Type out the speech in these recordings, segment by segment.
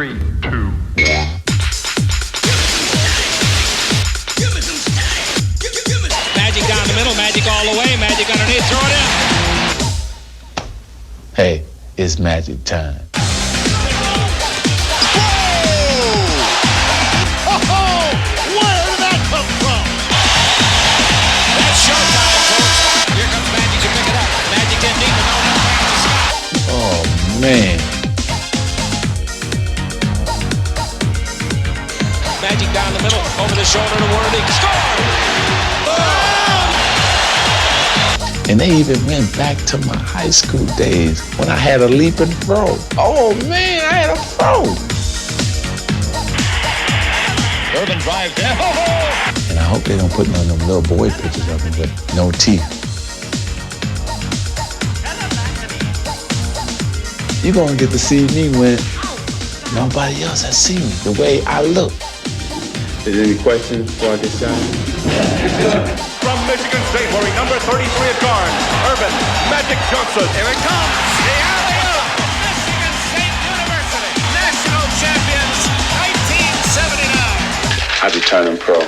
3, 2, 1. Magic down the middle, Magic all the way, Magic underneath, throw it in. Hey, it's Magic time. Where did that come from? That's showtime, folks. Here comes Magic to pick it up. Magic didn't need to know how fast to stop. Oh, man. Magic down the middle, over the shoulder to Worthy. Score! And they even went back to my high school days when I had a leaping throw. Oh, man, I had a throw. Irvin drives in. And I hope they don't put none of them little boy pictures of him with no teeth. You're going to get to see me when nobody else has seen me, the way I look. Is there any questions before I get started? From Michigan State, wearing number 33 at guard, Irvin Magic Johnson. Here it comes. The alley-oop! Michigan State University, national champions, 1979. I'll be turning pro.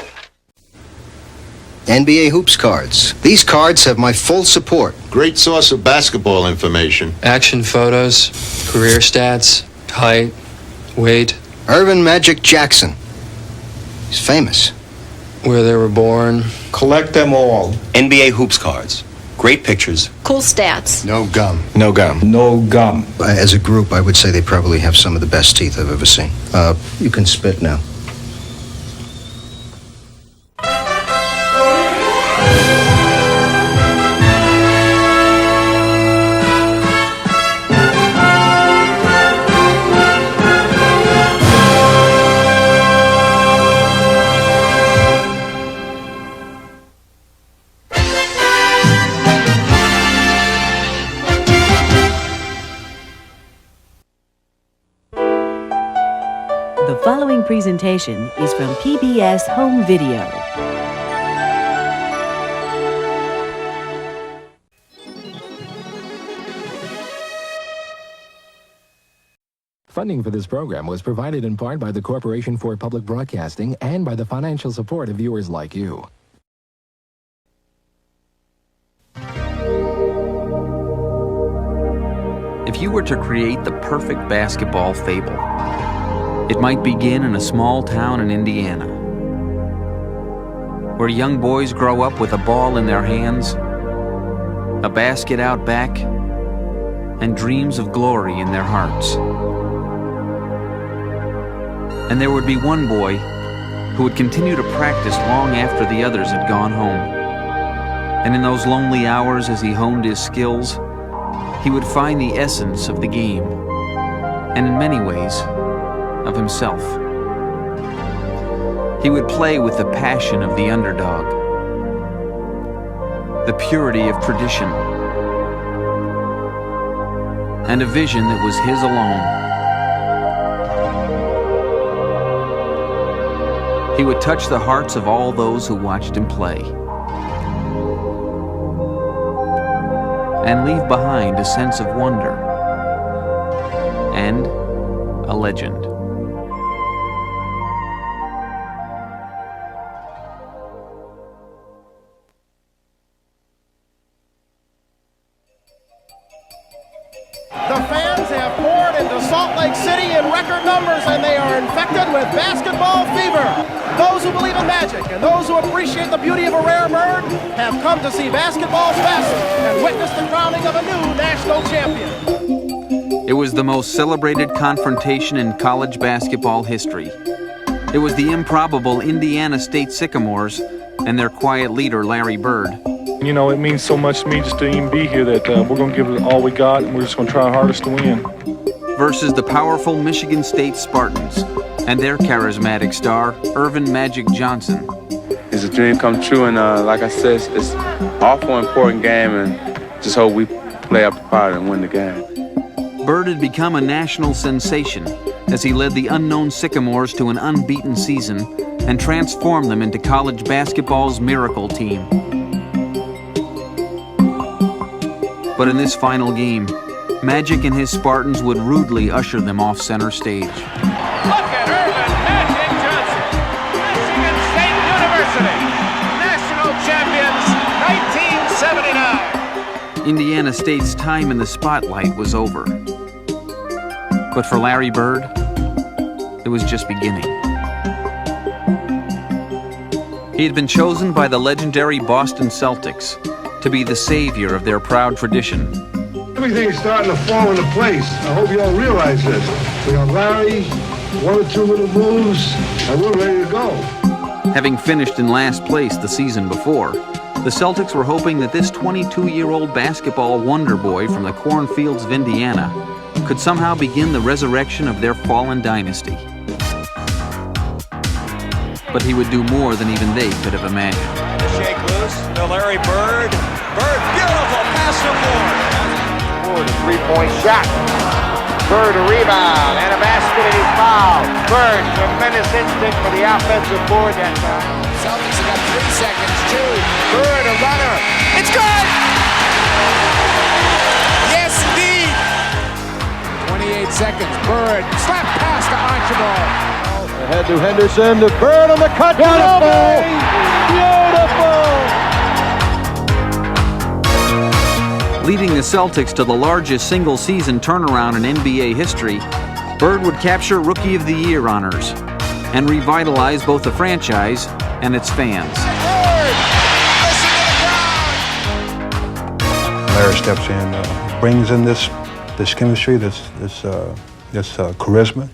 NBA Hoops cards. These cards have my full support. Great source of basketball information. Action photos, career stats, height, weight. Irvin Magic Jackson. He's famous. Where they were born. Collect them all. NBA Hoops cards. Great pictures. Cool stats. No gum. No gum. No gum. As a group, I would say they probably have some of the best teeth I've ever seen. You can spit now. The following presentation is from PBS Home Video. Funding for this program was provided in part by the Corporation for Public Broadcasting and by the financial support of viewers like you. If you were to create the perfect basketball fable, it might begin in a small town in Indiana, where young boys grow up with a ball in their hands, a basket out back, and dreams of glory in their hearts. And there would be one boy who would continue to practice long after the others had gone home. And in those lonely hours as he honed his skills, he would find the essence of the game, and in many ways, of himself. He would play with the passion of the underdog, the purity of tradition, and a vision that was his alone. He would touch the hearts of all those who watched him play, and leave behind a sense of wonder and a legend. The fans have poured into Salt Lake City in record numbers, and they are infected with basketball fever. Those who believe in magic and those who appreciate the beauty of a rare bird have come to see basketball's best and witness the crowning of a new national champion. It was the most celebrated confrontation in college basketball history. It was the improbable Indiana State Sycamores and their quiet leader, Larry Bird. You know, it means so much to me just to even be here that we're going to give it all we got, and we're just going to try our hardest to win. Versus the powerful Michigan State Spartans and their charismatic star, Irvin Magic Johnson. It's a dream come true, and like I said, it's an awful important game, and just hope we play up the part and win the game. Bird had become a national sensation as he led the unknown Sycamores to an unbeaten season and transformed them into college basketball's miracle team. But in this final game, Magic and his Spartans would rudely usher them off center stage. Indiana State's time in the spotlight was over. But for Larry Bird, it was just beginning. He had been chosen by the legendary Boston Celtics to be the savior of their proud tradition. Everything's starting to fall into place. I hope you all realize this. We got Larry, one or two little moves, and we're ready to go. Having finished in last place the season before, the Celtics were hoping that this 22-year-old basketball wonder boy from the cornfields of Indiana could somehow begin the resurrection of their fallen dynasty. But he would do more than even they could have imagined. Shake loose to Larry Bird. Bird, beautiful pass to Ford. Ford, a three-point shot. Bird, a rebound, and a basket, and he's fouled. Bird, tremendous instinct for the offensive board that time. Celtics have got 3 seconds. 2. Bird, a runner. It's good! Yes, indeed! 28 seconds. Bird, slap pass to Archibald. Ahead to Henderson, to Bird on the cut. Beautiful! Beautiful! Leading the Celtics to the largest single-season turnaround in NBA history, Bird would capture Rookie of the Year honors and revitalize both the franchise and its fans. Larry steps in, brings in this chemistry, this charisma,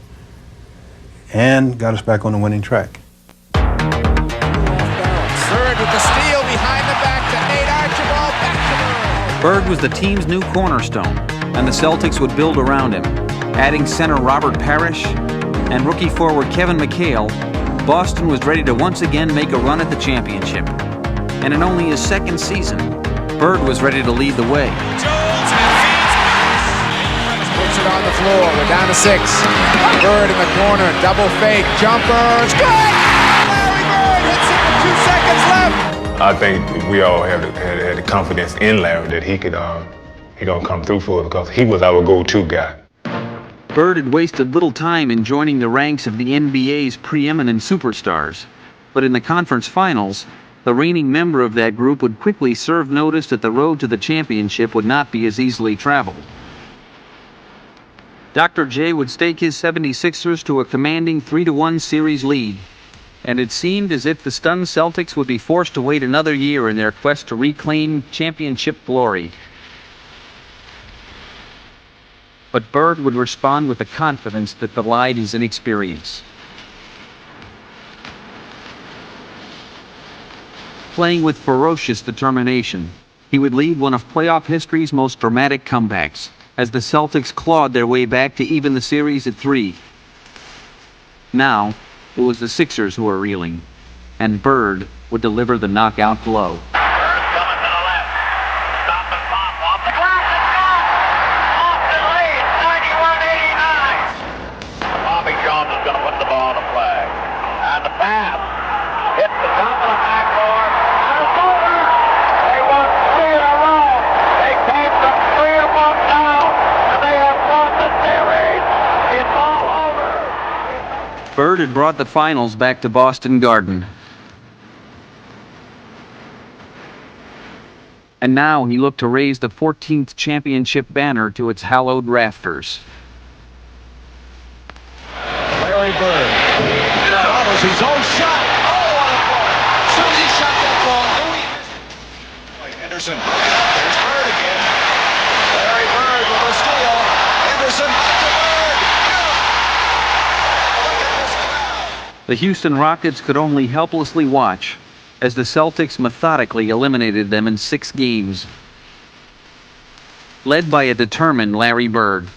and got us back on the winning track. Bird with the steal behind the back to Nate Archibald. Back to Bird was the team's new cornerstone, and the Celtics would build around him. Adding center Robert Parrish and rookie forward Kevin McHale, Boston was ready to once again make a run at the championship. And in only his second season, Bird was ready to lead the way. Puts it on the floor. We're down to 6. Bird in the corner. Double fake. Jumper. It's good! Larry Bird hits it with 2 seconds left. I think we all had the confidence in Larry that he gonna come through for us because he was our go-to guy. Bird had wasted little time in joining the ranks of the NBA's preeminent superstars. But in the conference finals, the reigning member of that group would quickly serve notice that the road to the championship would not be as easily traveled. Dr. J would stake his 76ers to a commanding 3-1 series lead, and it seemed as if the stunned Celtics would be forced to wait another year in their quest to reclaim championship glory. But Bird would respond with a confidence that belied his inexperience. Playing with ferocious determination, he would lead one of playoff history's most dramatic comebacks, as the Celtics clawed their way back to even the series at 3. Now, it was the Sixers who were reeling, and Bird would deliver the knockout blow. Bird had brought the finals back to Boston Garden. And now he looked to raise the 14th championship banner to its hallowed rafters. Larry Bird follows his own shot. Oh, what a ball. As soon as he shot that ball, Louis missed. Henderson. There's Bird again. Larry Bird with a steal. Henderson back to Bird. Look at this crowd. The Houston Rockets could only helplessly watch as the Celtics methodically eliminated them in 6 games, led by a determined Larry Bird.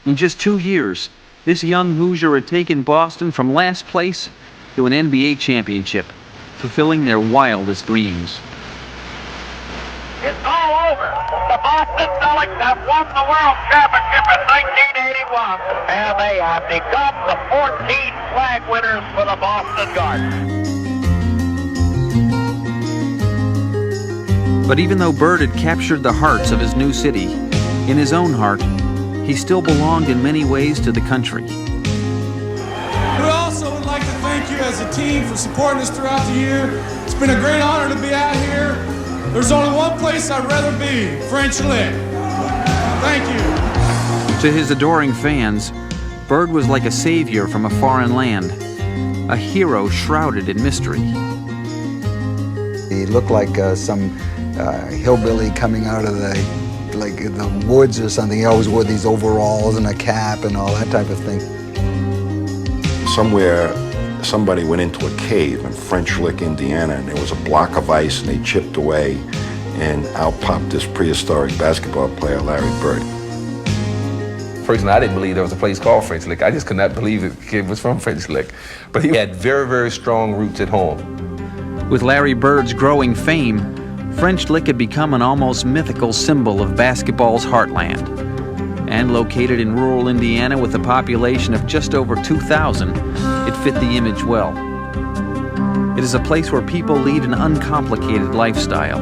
In just 2 years, this young Hoosier had taken Boston from last place to an NBA championship, fulfilling their wildest dreams. It's all over. The Boston Celtics have won the World Championship in 1981, and they have become the 14th flag winners for the Boston Garden. But even though Bird had captured the hearts of his new city, in his own heart, he still belonged in many ways to the country. We also would like to thank you as a team for supporting us throughout the year. It's been a great honor to be out here. There's only one place I'd rather be, French Lick. Thank you. To his adoring fans, Bird was like a savior from a foreign land, a hero shrouded in mystery. He looked like some hillbilly coming out of the woods or something. He always wore these overalls and a cap and all that type of thing. Somewhere, somebody went into a cave in French Lick, Indiana, and there was a block of ice, and they chipped away, and out popped this prehistoric basketball player, Larry Bird. First, I didn't believe there was a place called French Lick. I just could not believe the kid was from French Lick. But he had very, very strong roots at home. With Larry Bird's growing fame, French Lick had become an almost mythical symbol of basketball's heartland. And located in rural Indiana with a population of just over 2,000, it fit the image well. It is a place where people lead an uncomplicated lifestyle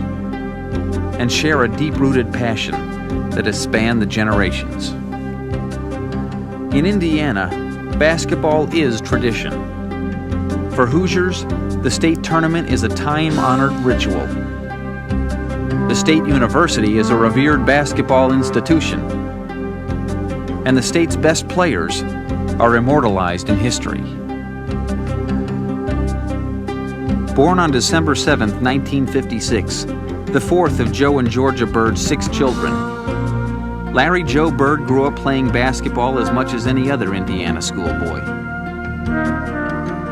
and share a deep-rooted passion that has spanned the generations. In Indiana, basketball is tradition. For Hoosiers, the state tournament is a time-honored ritual. The state university is a revered basketball institution, and the state's best players are immortalized in history. Born on December 7, 1956, the fourth of Joe and Georgia Bird's 6 children, Larry Joe Bird grew up playing basketball as much as any other Indiana schoolboy.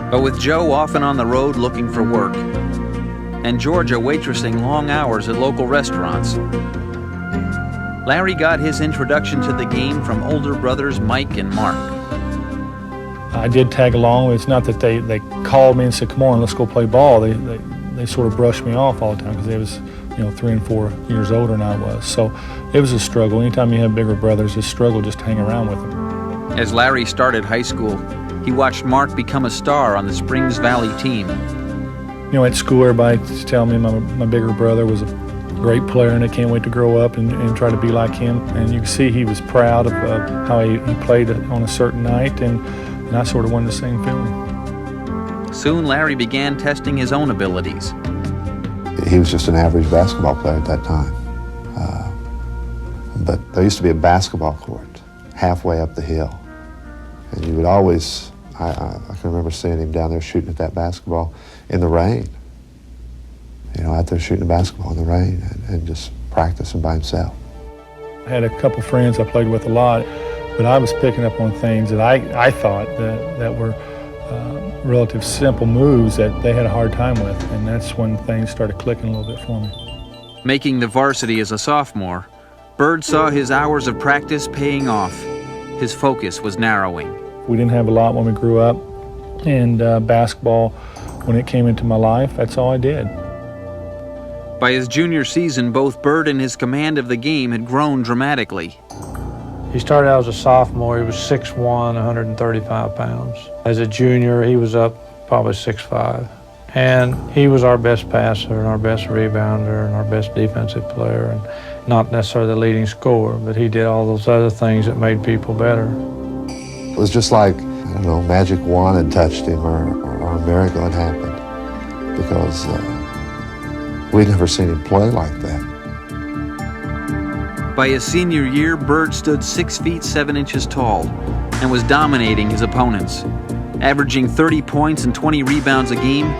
But with Joe often on the road looking for work, and Georgia waitressing long hours at local restaurants, Larry got his introduction to the game from older brothers Mike and Mark. I did tag along. It's not that they called me and said, come on, let's go play ball. They sort of brushed me off all the time because they was 3 and 4 years older than I was. So it was a struggle. Anytime you have bigger brothers, it's a struggle just to hang around with them. As Larry started high school, he watched Mark become a star on the Springs Valley team. At school, everybody tell me my bigger brother was a great player and I can't wait to grow up and try to be like him. And you can see he was proud of how he played on a certain night, and I sort of wanted the same feeling. Soon Larry began testing his own abilities. He was just an average basketball player at that time. But there used to be a basketball court halfway up the hill. And you would always, I can remember seeing him down there shooting at that basketball in the rain. Out there shooting a basketball in the rain and just practicing by himself. I had a couple friends I played with a lot, but I was picking up on things that I thought that were relative simple moves that they had a hard time with, and that's when things started clicking a little bit for me. Making the varsity as a sophomore, Bird saw his hours of practice paying off. His focus was narrowing. We didn't have a lot when we grew up, and basketball, when it came into my life, that's all I did. By his junior season, both Bird and his command of the game had grown dramatically. He started out as a sophomore. He was 6'1", 135 pounds. As a junior, he was up probably 6'5". And he was our best passer and our best rebounder and our best defensive player, and not necessarily the leading scorer, but he did all those other things that made people better. It was just like, magic wand had touched him or a miracle had happened, because we'd never seen him play like that. By his senior year, Bird stood 6 feet 7 inches tall and was dominating his opponents. Averaging 30 points and 20 rebounds a game,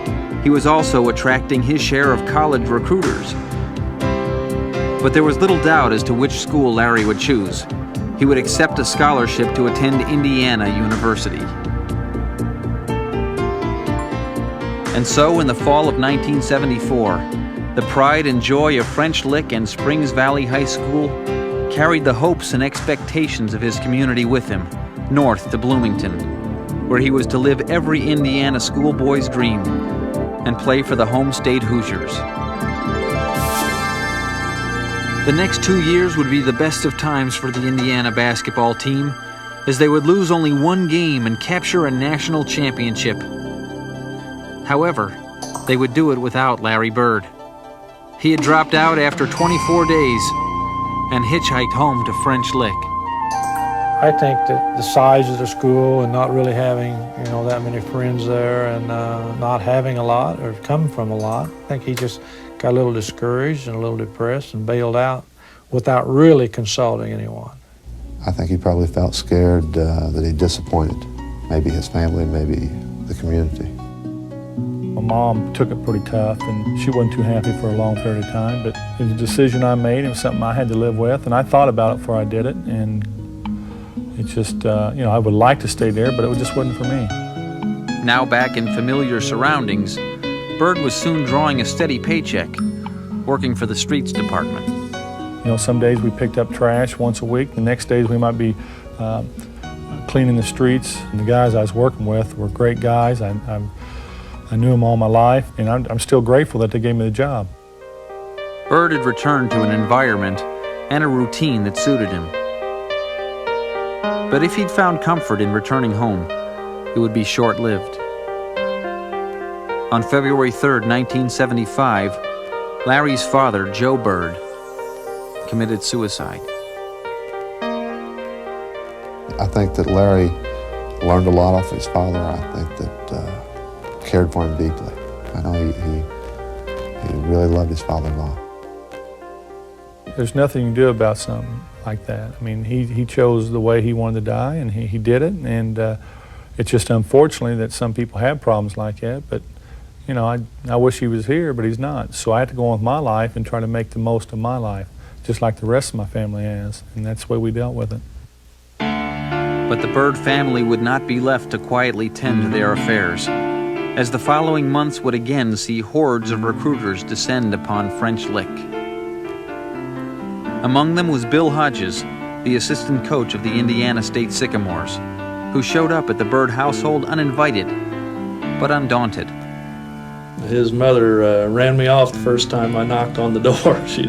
he was also attracting his share of college recruiters. But there was little doubt as to which school Larry would choose. He would accept a scholarship to attend Indiana University. And so, in the fall of 1974, the pride and joy of French Lick and Springs Valley High School carried the hopes and expectations of his community with him, north to Bloomington, where he was to live every Indiana schoolboy's dream and play for the home state Hoosiers. The next 2 years would be the best of times for the Indiana basketball team, as they would lose only 1 game and capture a national championship. However, they would do it without Larry Bird. He had dropped out after 24 days and hitchhiked home to French Lick. I think that the size of the school and not really having, that many friends there and not having a lot or coming from a lot, I think he just got a little discouraged and a little depressed and bailed out without really consulting anyone. I think he probably felt scared that he disappointed maybe his family, maybe the community. My mom took it pretty tough, and she wasn't too happy for a long period of time, but it was a decision I made. It was something I had to live with, and I thought about it before I did it, and it just, I would like to stay there, but it just wasn't for me. Now back in familiar surroundings, Bird was soon drawing a steady paycheck, working for the streets department. Some days we picked up trash once a week. The next days we might be cleaning the streets. And the guys I was working with were great guys. I knew them all my life, and I'm still grateful that they gave me the job. Bird had returned to an environment and a routine that suited him. But if he'd found comfort in returning home, it would be short-lived. On February 3rd, 1975, Larry's father, Joe Bird, committed suicide. I think that Larry learned a lot off his father. I think that cared for him deeply. I know he really loved his father-in-law. There's nothing you can do about something like that. I mean, he chose the way he wanted to die, and he did it, and it's just unfortunately that some people have problems like that, but I wish he was here, but he's not. So I had to go on with my life and try to make the most of my life, just like the rest of my family has, and that's the way we dealt with it. But the Bird family would not be left to quietly tend to their affairs, as the following months would again see hordes of recruiters descend upon French Lick. Among them was Bill Hodges, the assistant coach of the Indiana State Sycamores, who showed up at the Bird household uninvited, but undaunted. His mother ran me off the first time I knocked on the door. She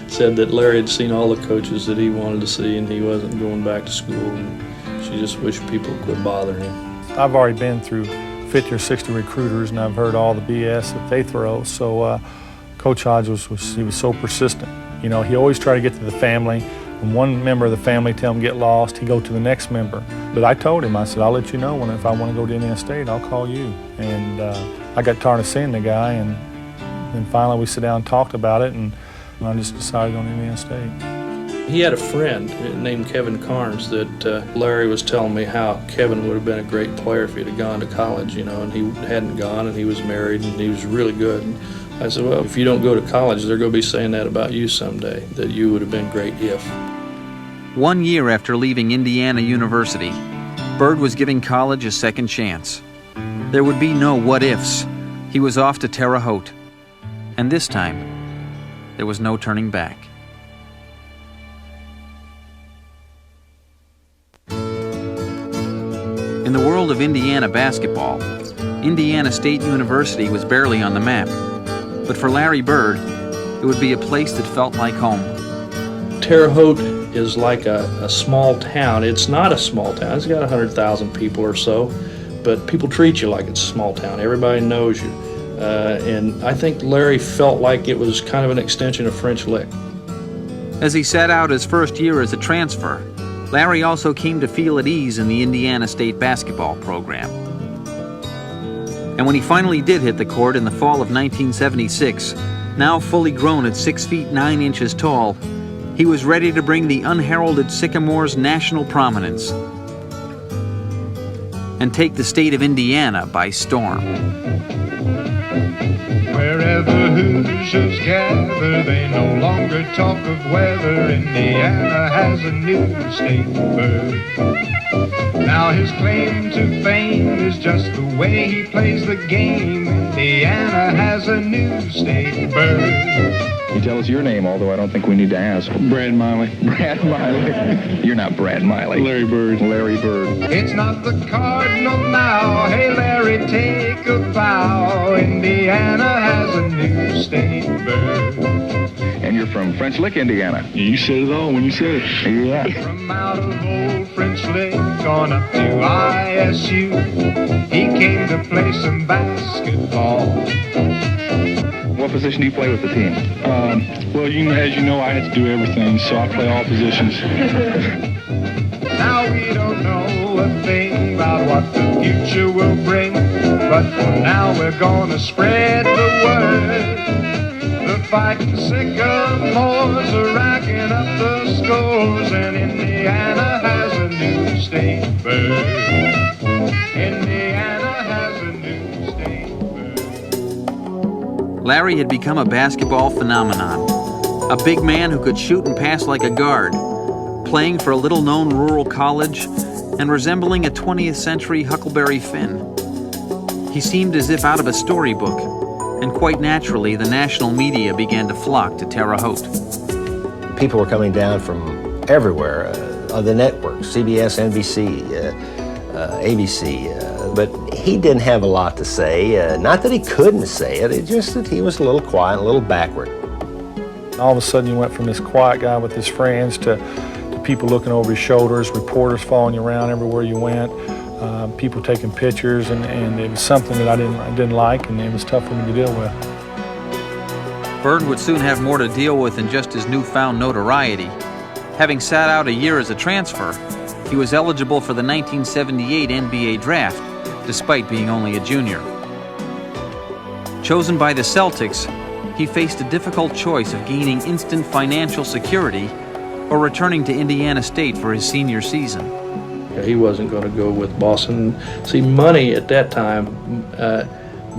said that Larry had seen all the coaches that he wanted to see and he wasn't going back to school. And she just wished people would quit bothering him. I've already been through 50 or 60 recruiters, and I've heard all the BS that they throw. So Coach Hodges was so persistent. He always tried to get to the family. When one member of the family tell him get lost, he'd go to the next member. But I told him, I said, I'll let you know if I want to go to Indiana State, I'll call you. And I got tired of seeing the guy, and then finally we sat down and talked about it, and I just decided on Indiana State. He had a friend named Kevin Carnes that Larry was telling me how Kevin would have been a great player if he'd have gone to college, and he hadn't gone, and he was married, and he was really good. And I said, well, if you don't go to college, they're going to be saying that about you someday, that you would have been great if. 1 year after leaving Indiana University, Bird was giving college a second chance. There would be no what-ifs. He was off to Terre Haute. And this time, there was no turning back. In the world of Indiana basketball, Indiana State University was barely on the map. But for Larry Bird, it would be a place that felt like home. Terre Haute is like a small town. It's not a small town. It's got 100,000 people or so, but people treat you like it's a small town. Everybody knows you. And I think Larry felt like it was kind of an extension of French Lick. As he sat out his first year as a transfer, Larry also came to feel at ease in the Indiana State basketball program. And when he finally did hit the court in the fall of 1976, now fully grown at 6 feet 9 inches tall, he was ready to bring the unheralded Sycamores national prominence and take the state of Indiana by storm. Wherever Hoosiers gather, they no longer talk of weather. Indiana has a new state bird. Now his claim to fame is just the way he plays the game. Indiana has a new state bird. You tell us your name, although I don't think we need to ask. Brad Miley. Brad Miley. You're not Brad Miley. Larry Bird. Larry Bird. It's not the Cardinal now. Hey, Larry, take a bow. Indiana has a new state bird. And you're from French Lick, Indiana. You said it all when you said it. Yeah. From out of old French Lick on up to ISU, he came to play some basketball. What position do you play with the team? Well, as you know, I had to do everything, so I play all positions. Now we don't know a thing about what the future will bring, but for now we're gonna spread the word. The fight. The Sycamores are racking up the scores, and Indiana has a new state bird. Indiana has a new state bird. Larry had become a basketball phenomenon, a big man who could shoot and pass like a guard, playing for a little-known rural college and resembling a 20th century Huckleberry Finn. He seemed as if out of a storybook, and quite naturally the national media began to flock to Terre Haute. People were coming down from everywhere, on the networks, CBS, NBC, ABC, but he didn't have a lot to say. Not that he couldn't say it, it's just that he was a little quiet, a little backward. All of a sudden you went from this quiet guy with his friends to people looking over his shoulders, reporters following you around everywhere you went, people taking pictures, and it was something that I didn't like, and it was tough for me to deal with. Bird would soon have more to deal with than just his newfound notoriety. Having sat out a year as a transfer, he was eligible for the 1978 NBA draft, despite being only a junior. Chosen by the Celtics, he faced a difficult choice of gaining instant financial security or returning to Indiana State for his senior season. He wasn't going to go with Boston. See, money at that time,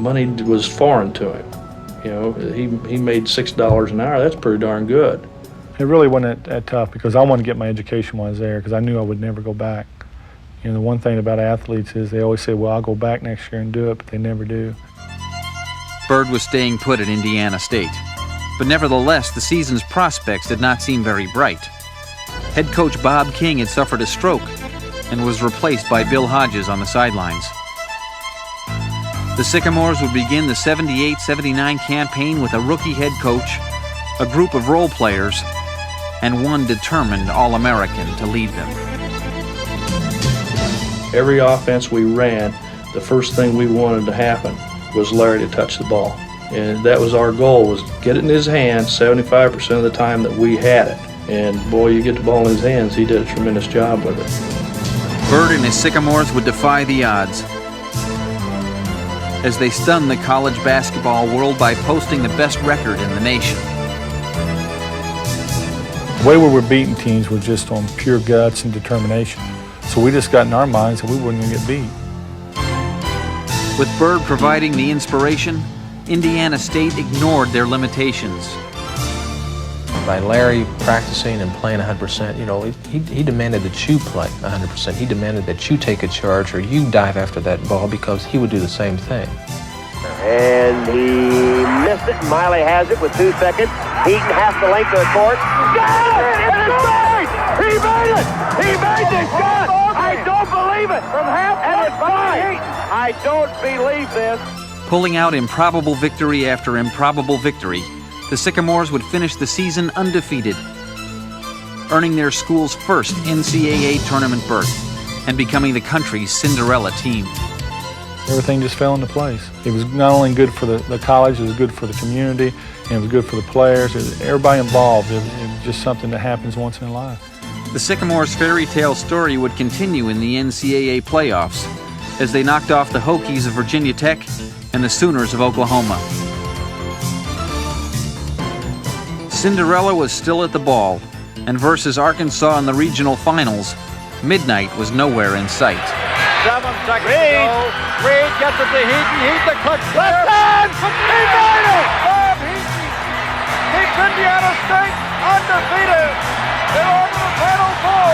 money was foreign to him. You know, he made $6 an hour. That's pretty darn good. It really wasn't that tough because I wanted to get my education while I was there because I knew I would never go back. You know, the one thing about athletes is they always say, well, I'll go back next year and do it, but they never do. Bird was staying put at Indiana State, but nevertheless, the season's prospects did not seem very bright. Head coach Bob King had suffered a stroke and was replaced by Bill Hodges on the sidelines. The Sycamores would begin the 78-79 campaign with a rookie head coach, a group of role players, and one determined All-American to lead them. Every offense we ran, the first thing we wanted to happen was Larry to touch the ball. And that was our goal, was get it in his hands 75% of the time that we had it. And boy, you get the ball in his hands, he did a tremendous job with it. Bird and his Sycamores would defy the odds as they stunned the college basketball world by posting the best record in the nation. The way we were beating teams was just on pure guts and determination. So we just got in our minds that we wouldn't even get beat. With Bird providing the inspiration, Indiana State ignored their limitations. By Larry practicing and playing 100%, you know, he demanded that you play 100%. He demanded that you take a charge or you dive after that ball because he would do the same thing. And he missed it. Miley has it with 2 seconds. Heaton half the length of the court. Got it! It's made! He made it! He made the shot! I don't believe it! From half and it's fine! I don't believe this. Pulling out improbable victory after improbable victory, the Sycamores would finish the season undefeated, earning their school's first NCAA tournament berth and becoming the country's Cinderella team. Everything just fell into place. It was not only good for the college, it was good for the community, and it was good for the players. Everybody involved. It was just something that happens once in a life. The Sycamores' fairy tale story would continue in the NCAA playoffs as they knocked off the Hokies of Virginia Tech and the Sooners of Oklahoma. Cinderella was still at the ball, and versus Arkansas in the regional finals, midnight was nowhere in sight. 7 seconds to go. Reed gets it to Heaton. Heaton clips left hand. He made it! Bob Heaton keeps Indiana State undefeated. They're over the Final Four.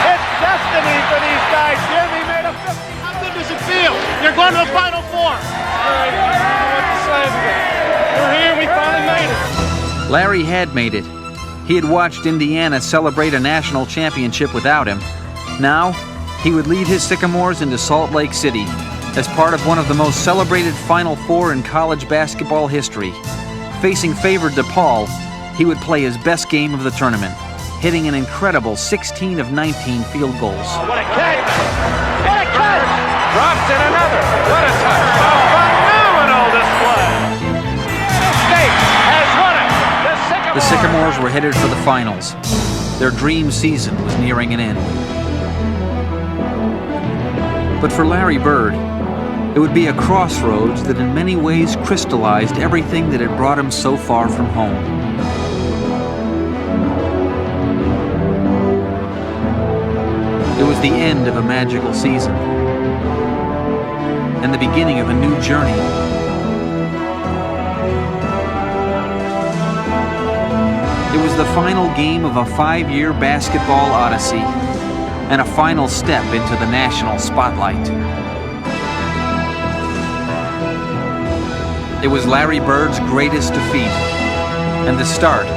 It's destiny for these guys. Jim, he made a 50. How good does it feel? You're going to the Final Four. I don't know what to say. We're here. We finally made it. Larry had made it. He had watched Indiana celebrate a national championship without him. Now, he would lead his Sycamores into Salt Lake City as part of one of the most celebrated Final Four in college basketball history. Facing favored DePaul, he would play his best game of the tournament, hitting an incredible 16 of 19 field goals. What a catch! What a catch! Drops in another. What a touch! Phenomenal display! State has won it! The Sycamores were headed for the finals. Their dream season was nearing an end. But for Larry Bird, It would be a crossroads that in many ways crystallized everything that had brought him so far from home. It was the end of a magical season and the beginning of a new journey. It was the final game of a 5-year basketball odyssey and a final step into the national spotlight. It was Larry Bird's greatest defeat and the start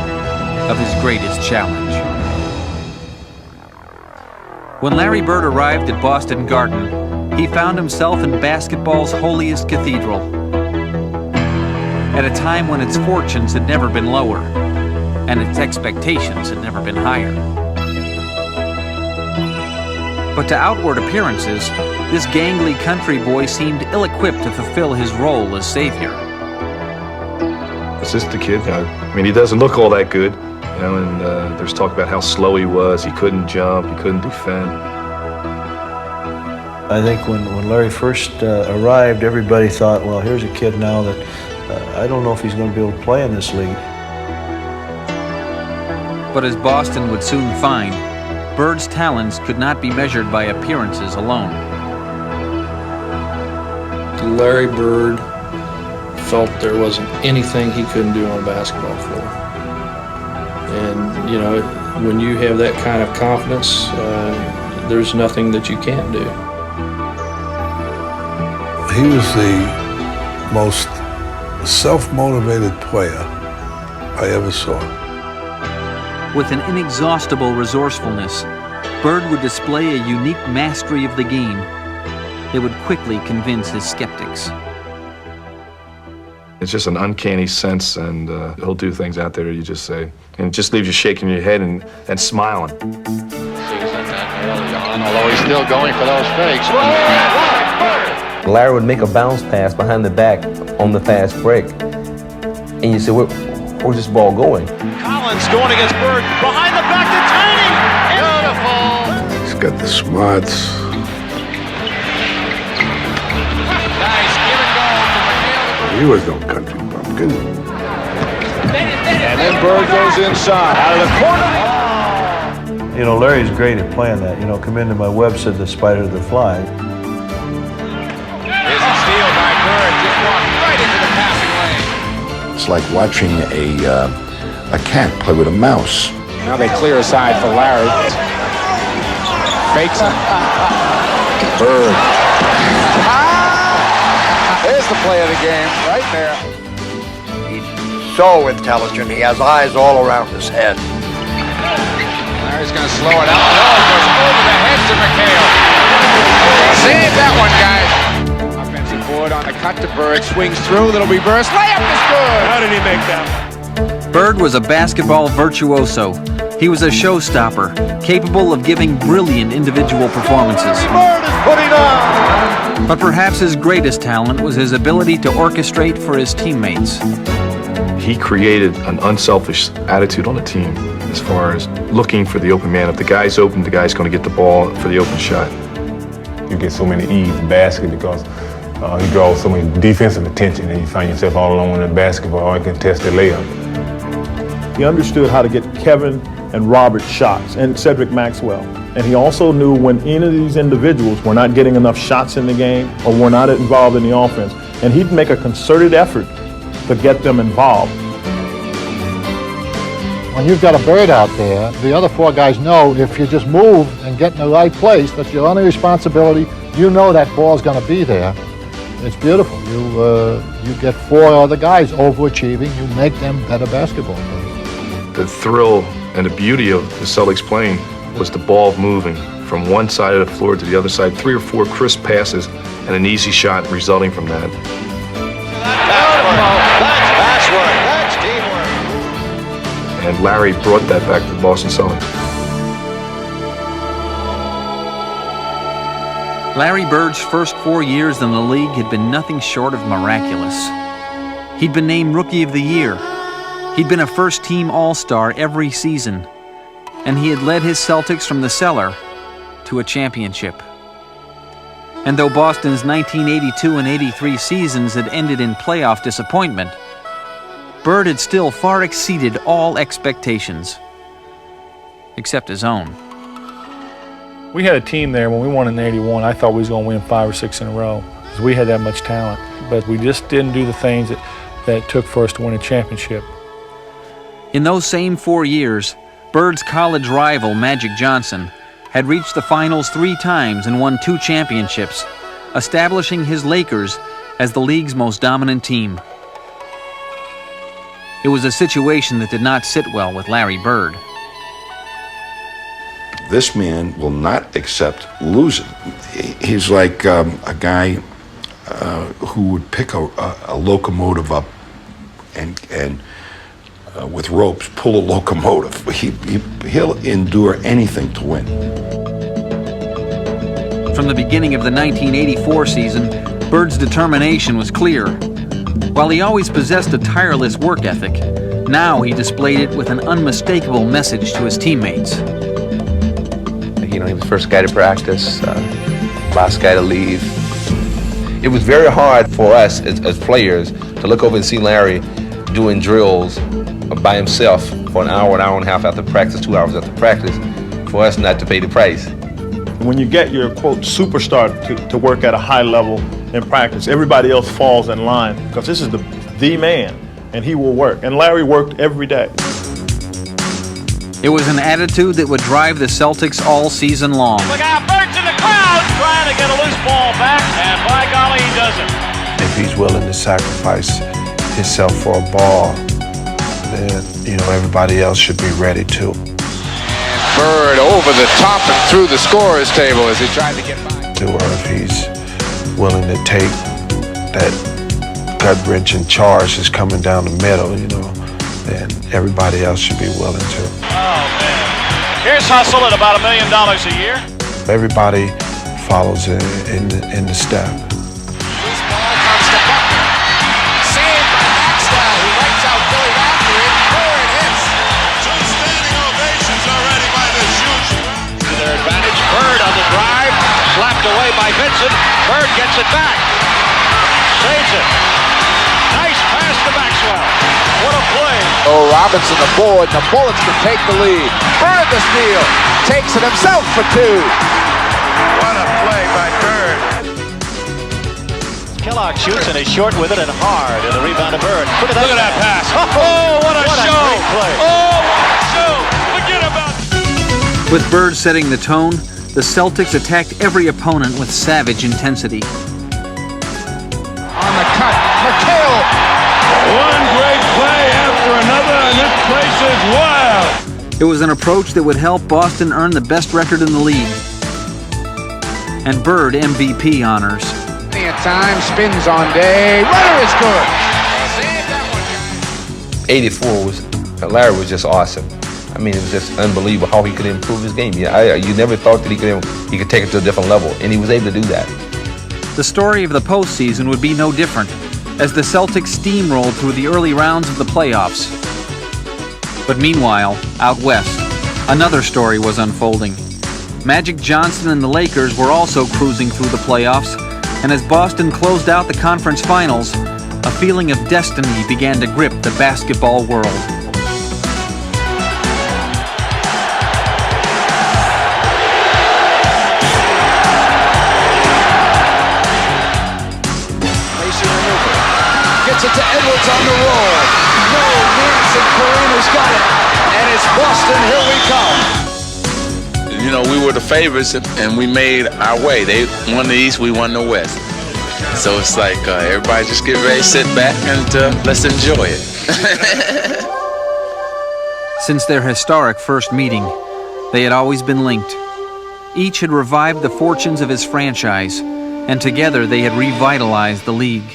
of his greatest challenge. When Larry Bird arrived at Boston Garden, he found himself in basketball's holiest cathedral, at a time when its fortunes had never been lower and its expectations had never been higher. But to outward appearances, this gangly country boy seemed ill-equipped to fulfill his role as savior. It's just a kid. I mean, he doesn't look all that good, you know, and there's talk about how slow he was. He couldn't jump, he couldn't defend. I think when Larry first arrived, everybody thought, well, here's a kid now that I don't know if he's going to be able to play in this league. But as Boston would soon find, Bird's talents could not be measured by appearances alone. Larry Bird felt there wasn't anything he couldn't do on a basketball floor. And, you know, when you have that kind of confidence, there's nothing that you can't do. He was the most self-motivated player I ever saw. With an inexhaustible resourcefulness, Bird would display a unique mastery of the game that would quickly convince his skeptics. It's just an uncanny sense, and he'll do things out there you just say, and it just leaves you shaking your head and smiling. Although he's still going for those fakes. Larry would make a bounce pass behind the back on the fast break. And you say, where's this ball going? Collins going against Bird. Behind the back to Tiny. Beautiful. He's got the smarts. Nice give and go to McHale. He was no country bumpkin. And then Bird goes inside. Out of the corner. You know, Larry's great at playing that. You know, come into my web, said the spider to the fly. Here's a steal by Bird. Just walked right into the passing lane. It's like watching a cat play with a mouse. Now they clear aside for Larry. Fakes it. Bird. There's the play of the game, right there. He's so intelligent. He has eyes all around his head. Larry's going to slow it out. No, it goes over the head to McHale. Save that one, guys. Offensive board on the cut to Bird. Swings through, little reverse. Layup is good. How did he make that? Bird was a basketball virtuoso. He was a showstopper, capable of giving brilliant individual performances. Bird is putting on. But perhaps his greatest talent was his ability to orchestrate for his teammates. He created an unselfish attitude on the team as far as looking for the open man. If the guy's open, the guy's going to get the ball for the open shot. You get so many easy baskets because he draws so many defensive attention, and you find yourself all alone in the basketball or contested layup. He understood how to get Kevin and Robert shots, and Cedric Maxwell. And he also knew when any of these individuals were not getting enough shots in the game or were not involved in the offense, and he'd make a concerted effort to get them involved. When you've got a Bird out there, the other four guys know if you just move and get in the right place, that's your only responsibility. You know that ball's going to be there. It's beautiful. You get four other guys overachieving. You make them better basketball players. The thrill and the beauty of the Celtics playing was the ball moving from one side of the floor to the other side, 3 or 4 crisp passes and an easy shot resulting from that. That's work. That's teamwork. And Larry brought that back to the Boston Celtics. Larry Bird's first 4 years in the league had been nothing short of miraculous. He'd been named Rookie of the Year. He'd been a first-team All-Star every season. And he had led his Celtics from the cellar to a championship. And though Boston's 1982 and 83 seasons had ended in playoff disappointment, Bird had still far exceeded all expectations, except his own. We had a team there when we won in '81. I thought we was going to win 5 or 6 in a row because we had that much talent. But we just didn't do the things that it took for us to win a championship. In those same 4 years, Bird's college rival, Magic Johnson, had reached the finals 3 times and won 2 championships, establishing his Lakers as the league's most dominant team. It was a situation that did not sit well with Larry Bird. This man will not accept losing. He's like a guy who would pick a locomotive up and with ropes pull a locomotive. He'll endure anything to win. From the beginning of the 1984 season, Bird's determination was clear. While he always possessed a tireless work ethic, now he displayed it with an unmistakable message to his teammates. You know, he was the first guy to practice, last guy to leave. It was very hard for us as players to look over and see Larry doing drills by himself for an hour and a half after practice, 2 hours after practice, for us not to pay the price. When you get your, quote, superstar to work at a high level in practice, everybody else falls in line because this is the man, and he will work. And Larry worked every day. It was an attitude that would drive the Celtics all season long. Look out, Bird's in the crowd trying to get a loose ball back, and by golly, he doesn't. If he's willing to sacrifice himself for a ball, then, you know, everybody else should be ready too. Bird over the top and through the scorer's table as he tried to get by. Or if he's willing to take that gut-wrenching charge that's coming down the middle, you know, then everybody else should be willing to. Oh, man. Here's hustle at about $1 million a year. Everybody follows in the step. This ball comes to Buckner. Saved by Maxwell, who rights out Billy after it. Bird hits. 2 standing ovations already by this huge. To their advantage, Bird on the drive, slapped away by Vincent. Bird gets it back. Saves it. Nice pass to Maxwell. What a play. Oh, Robinson the board. The Bullets can take the lead. Bird the steal. Takes it himself for 2. What a play by Bird. Kellogg shoots and he's short with it and hard. And the rebound to Bird. Look at that pass. Oh, what a show. Great play. Oh, what a show. Forget about it. With Bird setting the tone, the Celtics attacked every opponent with savage intensity. On the cut, McHale. One great play after another, and this place is wild. It was an approach that would help Boston earn the best record in the league. And Bird MVP honors. At time, spins on day. Runner is good. 84 Larry was just awesome. I mean, it was just unbelievable how he could improve his game. Yeah, you never thought that he could take it to a different level, and he was able to do that. The story of the postseason would be no different, as the Celtics steamrolled through the early rounds of the playoffs. But meanwhile, out west, another story was unfolding. Magic Johnson and the Lakers were also cruising through the playoffs, and as Boston closed out the conference finals, a feeling of destiny began to grip the basketball world. Gets it to Edwards on the roll. No, Nance and Karina's got it. And it's Boston, here we come. You know, we were the favorites and we made our way. They won the East, we won the West. So it's like everybody just get ready, sit back, and let's enjoy it. Since their historic first meeting, they had always been linked. Each had revived the fortunes of his franchise, and together they had revitalized the league.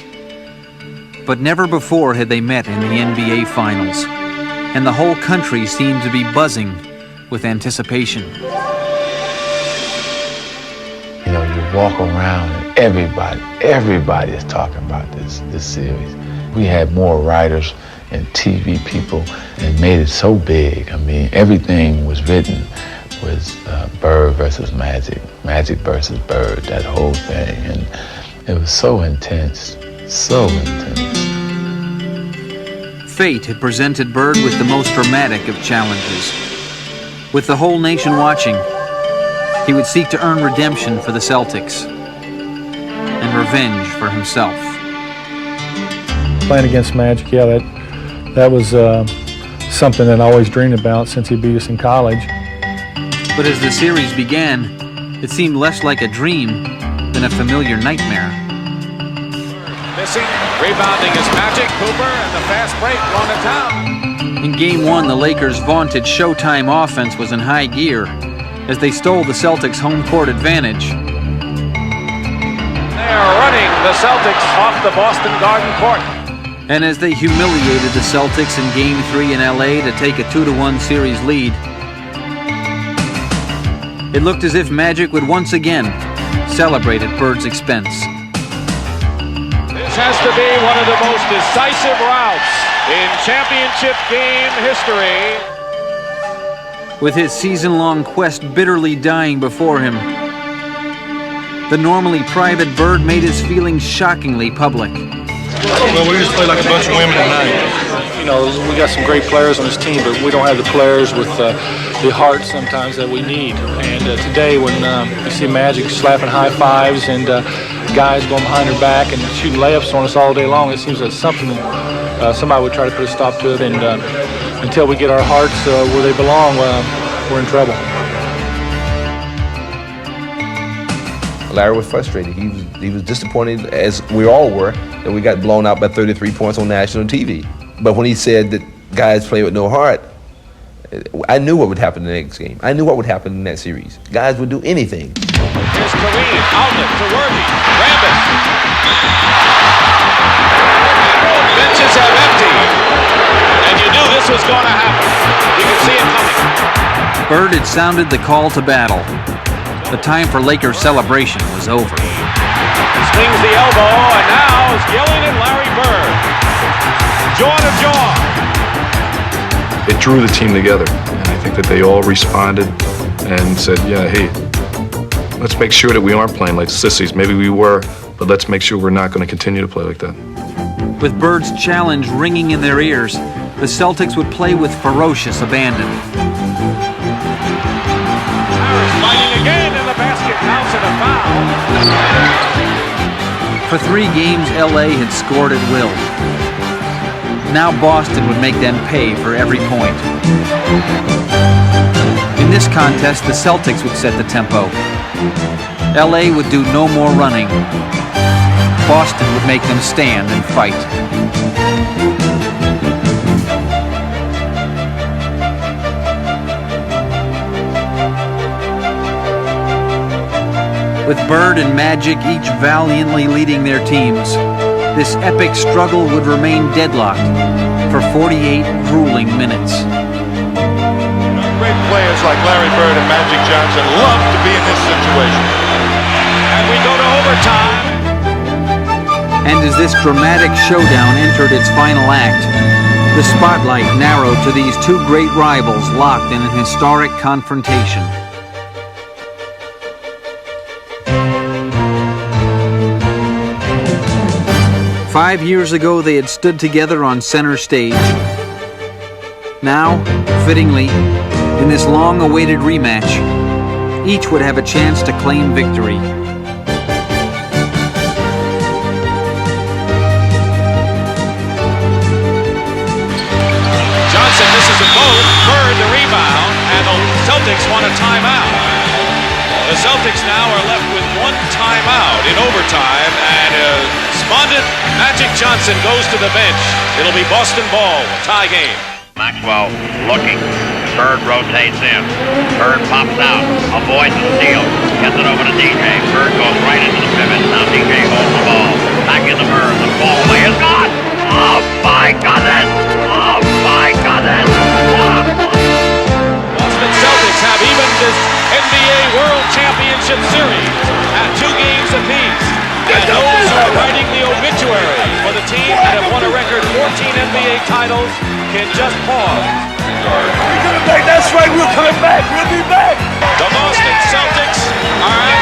But never before had they met in the NBA Finals, and the whole country seemed to be buzzing with anticipation. You know, you walk around and everybody is talking about this series. We had more writers and TV people and made it so big. I mean, everything was written was Bird versus Magic. Magic versus Bird, that whole thing. And it was so intense, so intense. Fate had presented Bird with the most dramatic of challenges. With the whole nation watching, he would seek to earn redemption for the Celtics and revenge for himself. Playing against Magic, yeah, that was something that I always dreamed about since he beat us in college. But as the series began, it seemed less like a dream than a familiar nightmare. Missing, rebounding is Magic, Cooper, and the fast break run it down. In Game 1, the Lakers' vaunted Showtime offense was in high gear as they stole the Celtics' home court advantage. They are running the Celtics off the Boston Garden court. And as they humiliated the Celtics in Game 3 in LA to take a 2-1 series lead, it looked as if Magic would once again celebrate at Bird's expense. This has to be one of the most decisive routes in championship game history. With his season-long quest bitterly dying before him, the normally private Bird made his feelings shockingly public. Well, we just play like a bunch of women tonight. You know, we got some great players on this team, but we don't have the players with the heart sometimes that we need. And today, when you see Magic slapping high fives and guys going behind their back and shooting layups on us all day long, it seems like something somebody would try to put a stop to it. And until we get our hearts where they belong, we're in trouble. Larry was frustrated. He was disappointed, as we all were, that we got blown out by 33 points on national TV. But when he said that guys play with no heart, I knew what would happen in the next game. I knew what would happen in that series. Guys would do anything. Here's Kareem, outlet to Worthy, Rambis. Benches have emptied, and you knew this was going to happen. You could see it coming. Bird had sounded the call to battle. The time for Lakers celebration was over. Swings the elbow, and now is yelling at Larry Bird. Jaw to jaw. It drew the team together, and I think that they all responded and said, yeah, hey, let's make sure that we aren't playing like sissies. Maybe we were, but let's make sure we're not going to continue to play like that. With Bird's challenge ringing in their ears, the Celtics would play with ferocious abandon. Harris fighting again, and the basket counts and a foul. For 3 games, LA had scored at will. Now Boston would make them pay for every point. In this contest, the Celtics would set the tempo. LA would do no more running. Boston would make them stand and fight. With Bird and Magic each valiantly leading their teams, this epic struggle would remain deadlocked for 48 grueling minutes. Great players like Larry Bird and Magic Johnson love to be in this situation. And we go to overtime. And as this dramatic showdown entered its final act, the spotlight narrowed to these 2 great rivals locked in an historic confrontation. Five years ago, they had stood together on center stage. Now, fittingly, in this long-awaited rematch, each would have a chance to claim victory. Johnson misses them both. Bird the rebound, and the Celtics want a timeout. The Celtics now are left with 1 timeout in overtime, and despondent Magic Johnson goes to the bench. It'll be Boston ball, tie game. Maxwell looking. Bird rotates in. Bird pops out. Avoids the steal. Gets it over to DJ. Bird goes right into the pivot. Now DJ holds the ball. Back into Bird. The ball away is gone. Oh my goodness! Oh my goodness! Boston Celtics have evened this NBA World Championship Series at 2 games apiece. And those who are writing the obituary for the team that have won a record 14 NBA titles can just pause. We're coming back. That's right. We're coming back. We'll be back. The Boston Celtics are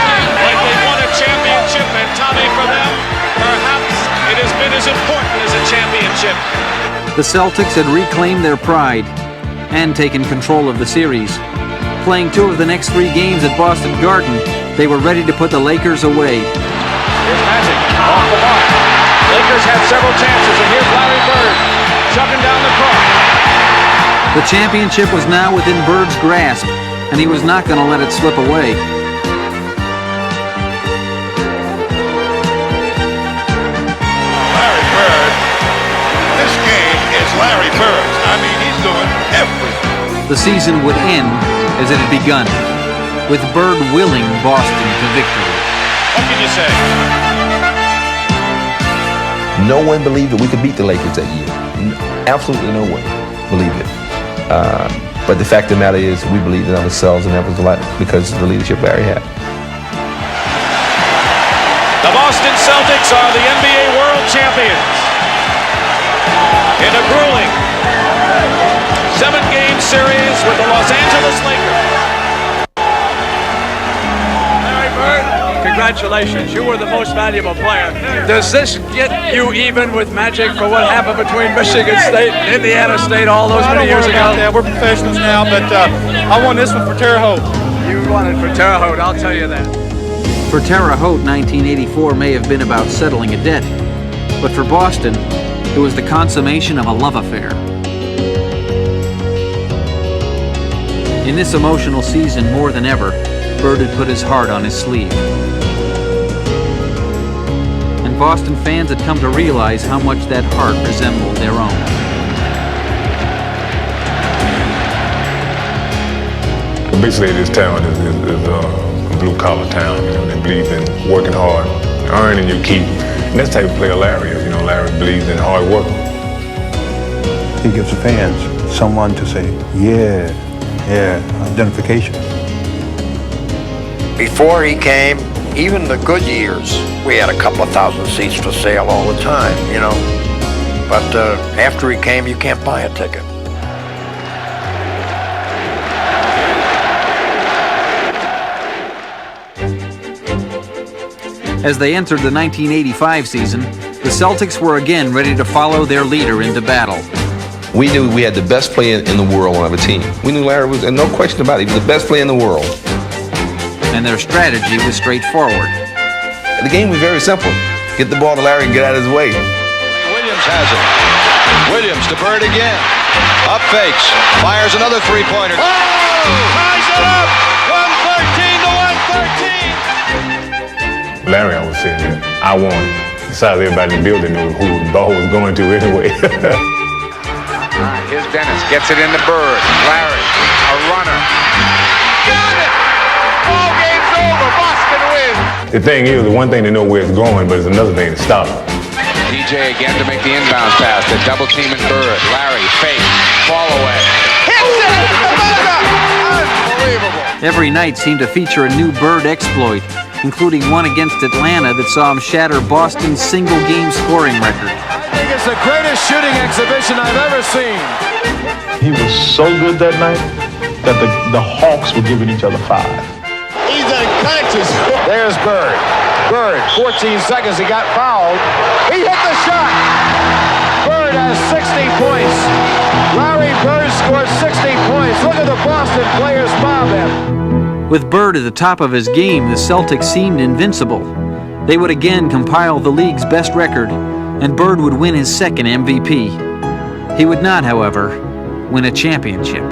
championship. The Celtics had reclaimed their pride and taken control of the series. Playing 2 of the next 3 games at Boston Garden, they were ready to put the Lakers away. Here's Magic, off the mark. Lakers have several chances, and here's Larry Bird chucking down the court. The championship was now within Bird's grasp, and he was not going to let it slip away. Larry Bird. This game is Larry Bird's. I mean, he's doing everything. The season would end as it had begun, with Bird willing Boston to victory. What can you say? No one believed that we could beat the Lakers that year. Absolutely no one believed it. But the fact of the matter is, we believed in ourselves, and that was a lot because of the leadership Larry had. The Boston Celtics are the NBA World Champions in a grueling 7-game series with the Los Angeles Lakers. Larry Bird, congratulations. You were the most valuable player. Does this get you even with Magic for what happened between Michigan State and Indiana State all those many years ago? We're professionals now, but I won this one for Terre Haute. You won it for Terre Haute, I'll tell you that. For Terre Haute, 1984 may have been about settling a debt, but for Boston, it was the consummation of a love affair. In this emotional season, more than ever, Bird had put his heart on his sleeve. And Boston fans had come to realize how much that heart resembled their own. Basically, this town is a blue-collar town. You know, they believe in working hard, earning your keep. And that's the type of player Larry is. You know, Larry believes in hard work. He gives the fans someone to say, yeah, identification. Before he came, even the good years, we had a couple of thousand seats for sale all the time, you know. But after he came, you can't buy a ticket. As they entered the 1985 season, the Celtics were again ready to follow their leader into battle. We knew we had the best player in the world on our team. We knew Larry was, and no question about it, he was the best player in the world. And their strategy was straightforward. The game was very simple. Get the ball to Larry and get out of his way. Williams has it. Williams to Bird again. Up fakes. Fires another three-pointer. Oh! Ties it up! 113 to 113! Larry always said that I won. Besides, everybody in the building knew who the ball was going to anyway. Here's Dennis, gets it into Bird. Larry, a runner. Got it! Ball game's over. Boston wins. The thing is, the one thing to know where it's going, but it's another thing to stop it. DJ again to make the inbounds pass. The double team in Bird. Larry, fake, fall away. Hits it! Unbelievable. Every night seemed to feature a new Bird exploit, including one against Atlanta that saw him shatter Boston's single-game scoring record. I think it's the greatest shooting exhibition I've ever seen. He was so good that night that the Hawks were giving each other 5. He's unconscious. There's Bird. Bird, 14 seconds, he got fouled. He hit the shot. Bird has 60 points. Larry Bird scored 60 points. Look at the Boston players mob him. With Bird at the top of his game, the Celtics seemed invincible. They would again compile the league's best record, and Bird would win his second MVP. He would not, however, win a championship.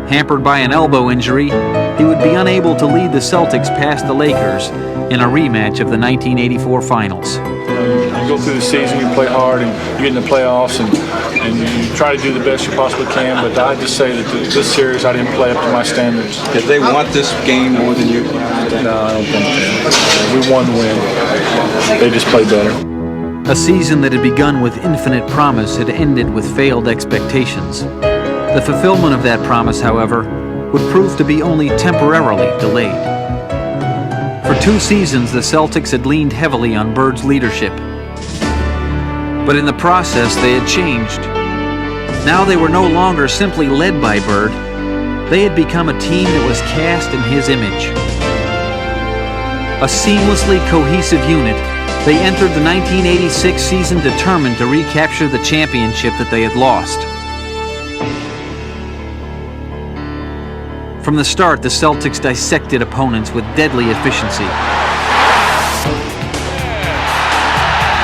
Hampered by an elbow injury, he would be unable to lead the Celtics past the Lakers in a rematch of the 1984 Finals. You go through the season, you play hard, and you get in the playoffs, and you try to do the best you possibly can, but I just say that this series I didn't play up to my standards. Did they want this game more than you? No, I don't think so. We won the win. They just played better. A season that had begun with infinite promise had ended with failed expectations. The fulfillment of that promise, however, would prove to be only temporarily delayed. For 2 seasons, the Celtics had leaned heavily on Bird's leadership. But in the process, they had changed. Now they were no longer simply led by Bird. They had become a team that was cast in his image. A seamlessly cohesive unit They entered the 1986 season determined to recapture the championship that they had lost. From the start, the Celtics dissected opponents with deadly efficiency.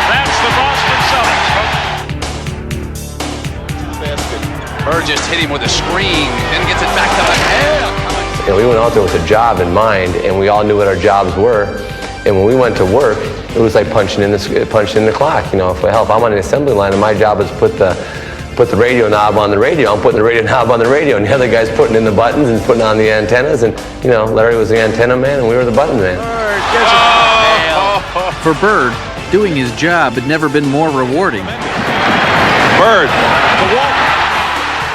That's the Boston Celtics. Bird just hit him with a screen, then gets it back to the head. We went out there with a job in mind, and we all knew what our jobs were. And when we went to work, it was like punching in the clock. You know, if I'm on the assembly line, and my job is put the radio knob on the radio, I'm putting the radio knob on the radio, and the other guy's putting in the buttons and putting on the antennas. And you know, Larry was the antenna man, and we were the button man. For Bird, doing his job had never been more rewarding. Bird.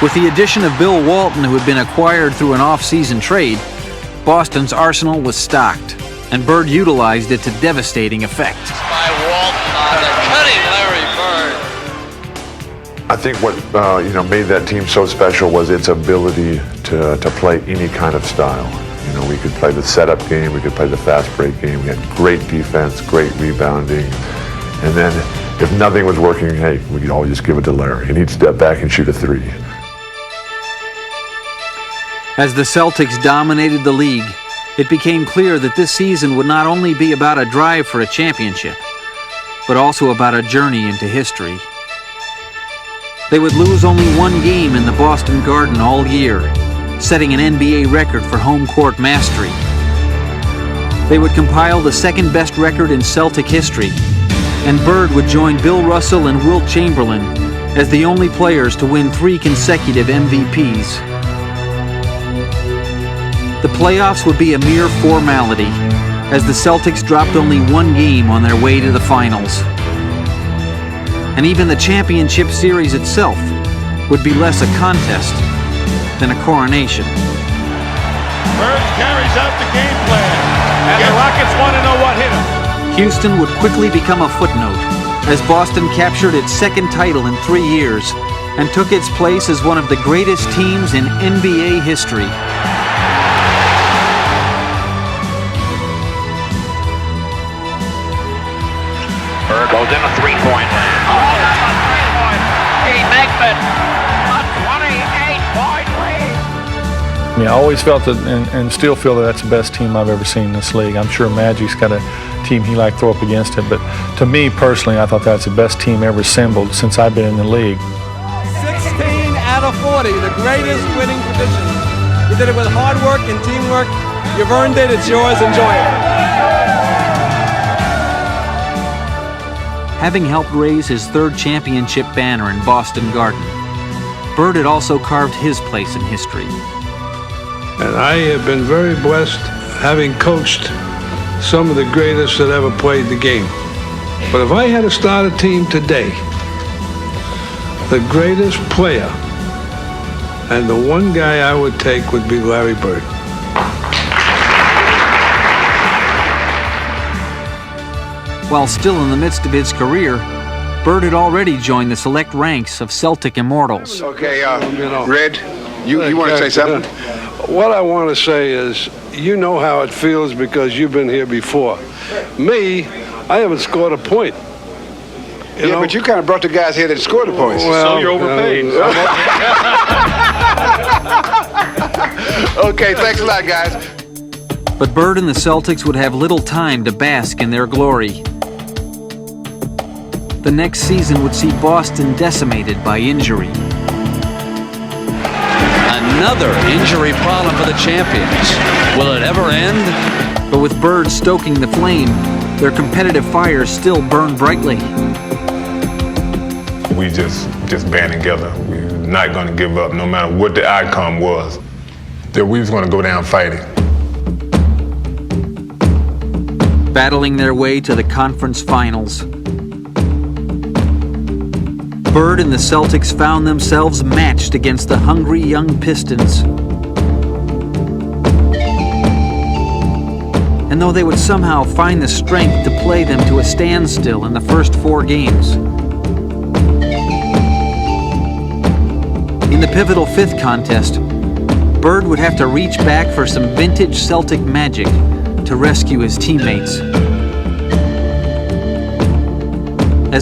With the addition of Bill Walton, who had been acquired through an off-season trade, Boston's arsenal was stocked, and Bird utilized it to devastating effect. By Walton on the cutting Larry Bird. I think what made that team so special was its ability to play any kind of style. You know, we could play the setup game, we could play the fast break game. We had great defense, great rebounding, and then if nothing was working, hey, we could always just give it to Larry, and he'd step back and shoot a three. As the Celtics dominated the league, it became clear that this season would not only be about a drive for a championship, but also about a journey into history. They would lose only one game in the Boston Garden all year, setting an NBA record for home court mastery. They would compile the second best record in Celtic history, and Bird would join Bill Russell and Wilt Chamberlain as the only players to win 3 consecutive MVPs. The playoffs would be a mere formality, as the Celtics dropped only one game on their way to the finals. And even the championship series itself would be less a contest than a coronation. Bird carries out the game plan, and the Rockets want to know what hit him. Houston would quickly become a footnote, as Boston captured its second title in 3 years and took its place as one of the greatest teams in NBA history. Bird goes in a three-point land. Oh, that's a three-point. He makes it a 28-point lead. I mean, I always felt that, and still feel that that's the best team I've ever seen in this league. I'm sure Magic's got a team he liked to throw up against it, but to me personally, I thought that's the best team ever assembled since I've been in the league. 16 out of 40, the greatest winning tradition. You did it with hard work and teamwork. You've earned it. It's yours. Enjoy it. Having helped raise his 3rd championship banner in Boston Garden, Bird had also carved his place in history. And I have been very blessed having coached some of the greatest that ever played the game. But if I had to start a team today, the greatest player and the one guy I would take would be Larry Bird. While still in the midst of his career, Bird had already joined the select ranks of Celtic immortals. Okay, Red, you want to say something? What I want to say is, you know how it feels because you've been here before. Me, I haven't scored a point. You know? But you kind of brought the guys here that scored the points. Well, so you're overpaid. Okay, thanks a lot, guys. But Bird and the Celtics would have little time to bask in their glory. The next season would see Boston decimated by injury. Another injury problem for the champions. Will it ever end? But with Bird stoking the flame, their competitive fire still burned brightly. We just band together. We're not going to give up no matter what the outcome was. That we was going to go down fighting. Battling their way to the conference finals, Bird and the Celtics found themselves matched against the hungry young Pistons. And though they would somehow find the strength to play them to a standstill in the first 4 games, in the pivotal 5th contest, Bird would have to reach back for some vintage Celtic magic to rescue his teammates.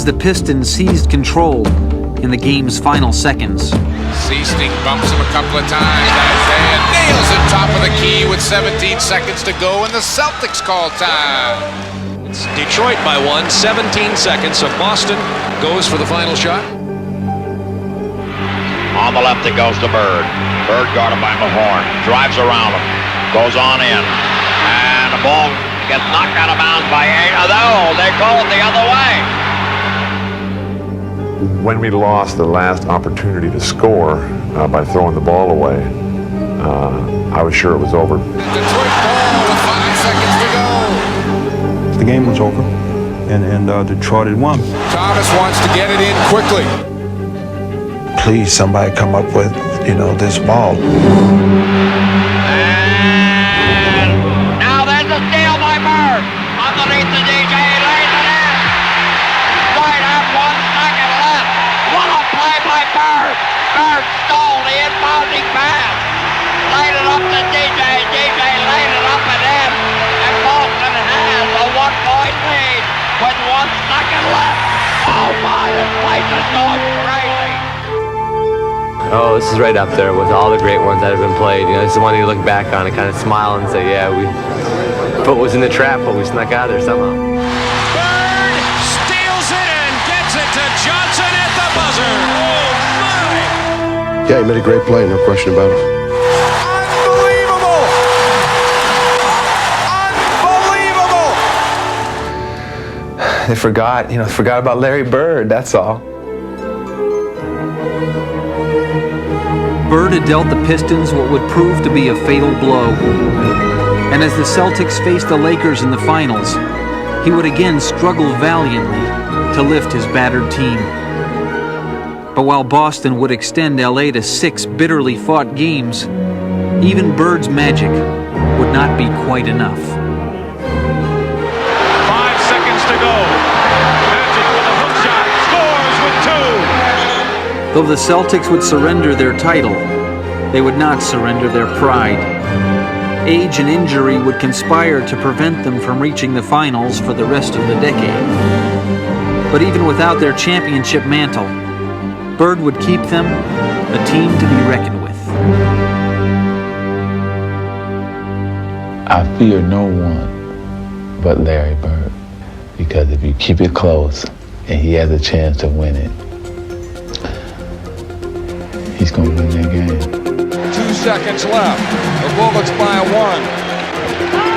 as the Pistons seized control in the game's final seconds. Seasting bumps him a couple of times. Isaiah nails it top of the key with 17 seconds to go, and the Celtics call time. It's Detroit by 1, 17 seconds, so Boston goes for the final shot. On the left it goes to Bird. Bird guarded by Mahorn. Drives around him. Goes on in. And the ball gets knocked out of bounds by no, they call it the other way. When we lost the last opportunity to score by throwing the ball away, I was sure it was over. Detroit ball with 5 seconds to go. The game was over, and Detroit had won. Thomas wants to get it in quickly. Please, somebody come up with, this ball. And now there's a steal by Bird. Underneath the DJ, lays it in. Right at 1 second left. What a play by Bird. Bird stole the inbounding pass. Laid it up to DJ. DJ laid it up and in. And Boston has a 1-point lead with 1 second left. Oh my, this place is going crazy. Oh, this is right up there with all the great ones that have been played. It's the one you look back on and kind of smile and say, yeah, foot was in the trap, but we snuck out of there somehow. Bird steals it and gets it to Johnson at the buzzer. Oh, my! Yeah, he made a great play, no question about it. Unbelievable! Unbelievable! They forgot about Larry Bird, that's all. Bird had dealt the Pistons what would prove to be a fatal blow. And as the Celtics faced the Lakers in the finals, he would again struggle valiantly to lift his battered team. But while Boston would extend LA to 6 bitterly fought games, even Bird's magic would not be quite enough. 5 seconds to go. Magic with a hook shot. Scores with 2. Though the Celtics would surrender their title, they would not surrender their pride. Age and injury would conspire to prevent them from reaching the finals for the rest of the decade. But even without their championship mantle, Bird would keep them a team to be reckoned with. I fear no one but Larry Bird, because if you keep it close and he has a chance to win it, he's going to win that game. 2 seconds left. The Bullets by 1.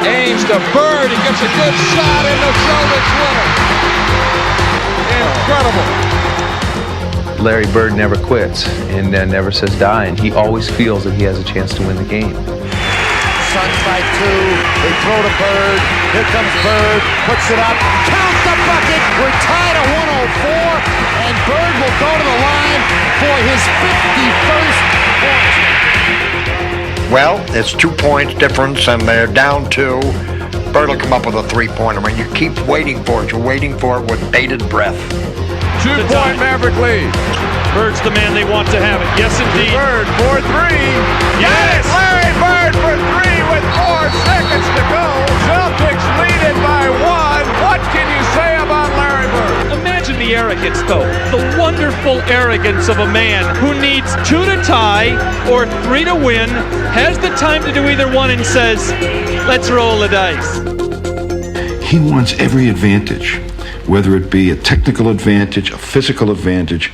Aims to Bird. He gets a good shot, and the Celtics win it. Incredible. Larry Bird never quits and never says die, and he always feels that he has a chance to win the game. Suns by 2. They throw to Bird. Here comes Bird. Puts it up. Counts the bucket. We're tied at 104. And Bird will go to the line for his 51st point. Well, it's 2 points difference, and they're down 2. Bird will come up with a 3-pointer. I mean, you keep waiting for it. You're waiting for it with bated breath. 2-point Maverick lead. Bird's the man they want to have it. Yes, indeed. Bird for 3. Yes! Larry Bird for 3 with 4 seconds to go. Celtics lead it by 1. What can you say about Larry Bird? Imagine the arrogance, though. The wonderful arrogance of a man who needs 2 to tie or 3 to win, has the time to do either one, and says, let's roll the dice. He wants every advantage, whether it be a technical advantage, a physical advantage,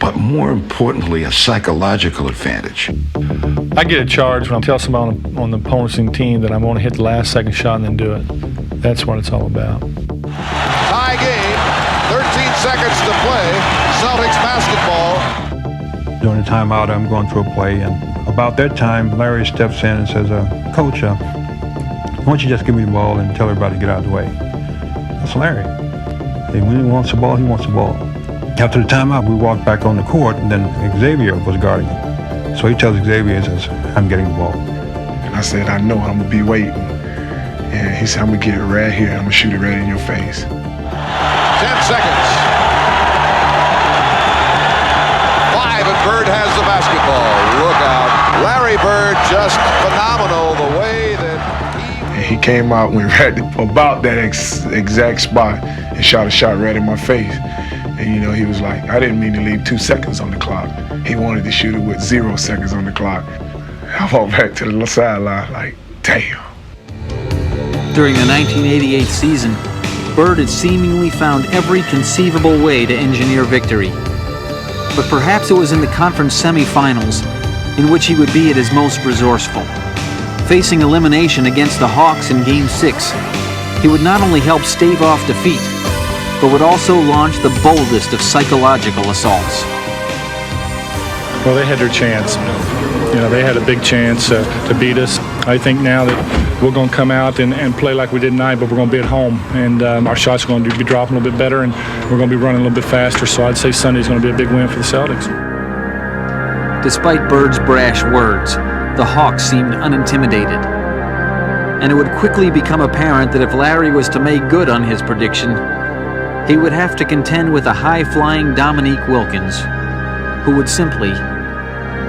but more importantly, a psychological advantage. I get a charge when I tell somebody on the opposing team that I'm going to hit the last second shot and then do it. That's what it's all about. Tie game. 13 seconds to play. Celtics basketball. During the timeout, I'm going through a play, and about that time, Larry steps in and says, Coach, why don't you just give me the ball and tell everybody to get out of the way? That's Larry. And when he wants the ball, he wants the ball. After the timeout, we walked back on the court, and then Xavier was guarding him. So he tells Xavier, he says, I'm getting the ball. And I said, I know, I'm going to be waiting. And he said, I'm going to get it right here. I'm going to shoot it right in your face. 10 seconds. 5, and Bird has the basketball. Look out. Larry Bird just phenomenal the way that he came out, went right about that exact spot and shot a shot right in my face. And, you know, he was like, I didn't mean to leave 2 seconds on the clock. He wanted to shoot it with 0 seconds on the clock. I walked back to the sideline like, damn. During the 1988 season, Bird had seemingly found every conceivable way to engineer victory. But perhaps it was in the conference semifinals in which he would be at his most resourceful. Facing elimination against the Hawks in Game 6, he would not only help stave off defeat, but would also launch the boldest of psychological assaults. Well, they had their chance. You know, they had a big chance to beat us. I think now that we're going to come out and play like we did tonight, but we're going to be at home, and our shots are going to be dropping a little bit better, and we're going to be running a little bit faster. So I'd say Sunday's going to be a big win for the Celtics. Despite Bird's brash words, the Hawks seemed unintimidated. And it would quickly become apparent that if Larry was to make good on his prediction, he would have to contend with a high-flying Dominique Wilkins, who would simply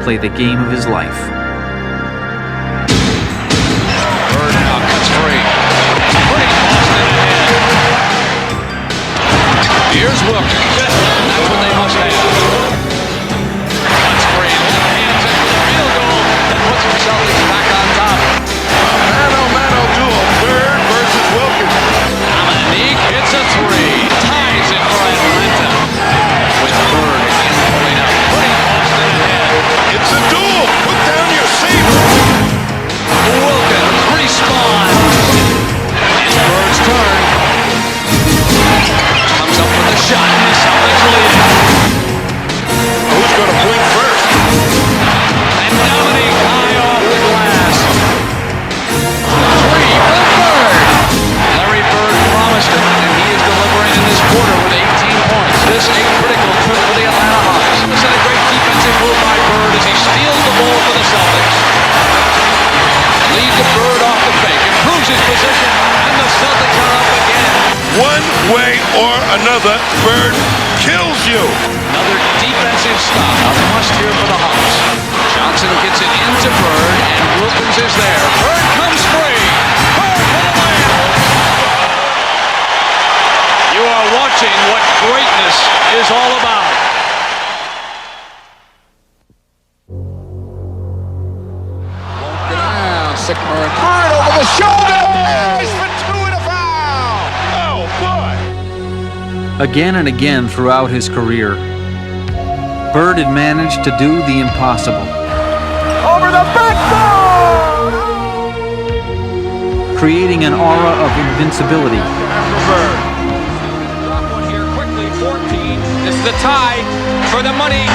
play the game of his life. Bird now cuts free. Pretty Boston ahead. Here's Wilkins. That's what they must have. Cuts free. Left hands in for the field goal. That puts the Celtics back on top. Mano duel. Bird versus Wilkins. Dominique hits a three. Ties it for Atlanta. With Bird again pulling up. Putting Boston ahead. It's a duel. Put down your saber. Wilkins responds. It's Bird's turn. Comes up with a shot and the Celtics lead. Who's going to blink first? And Dominique high off the glass. Three for Bird. Larry Bird promised it, and he is delivering in this quarter with 18 points. This a critical trip for the Atlanta Hawks. This is a great defensive move by Bird as he steals the ball for the Celtics. Leads the Bird off the fake, improves his position, and the Celtics are up again. One way or another, Bird kills you. Another defensive stop, a must here for the Hawks. Johnson gets it into Bird, and Wilkins is there. Bird comes free. Bird for the win. You are watching what greatness is all about. Sycamore hard over the shoulder. He's for two and a foul. Oh, boy. Again and again throughout his career, Bird had managed to do the impossible. Over the backboard. Creating an aura of invincibility. Drop one here quickly, 14. This is a tie for the money.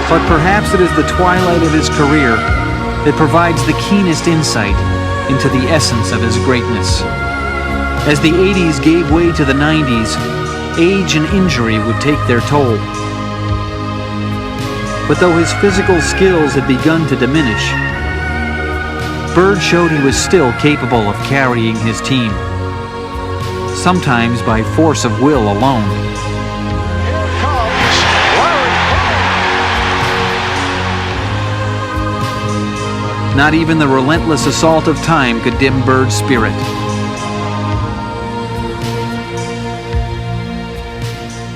But perhaps it is the twilight of his career that provides the keenest insight into the essence of his greatness. As the 80s gave way to the 90s, age and injury would take their toll. But though his physical skills had begun to diminish, Bird showed he was still capable of carrying his team, sometimes by force of will alone. Not even the relentless assault of time could dim Bird's spirit.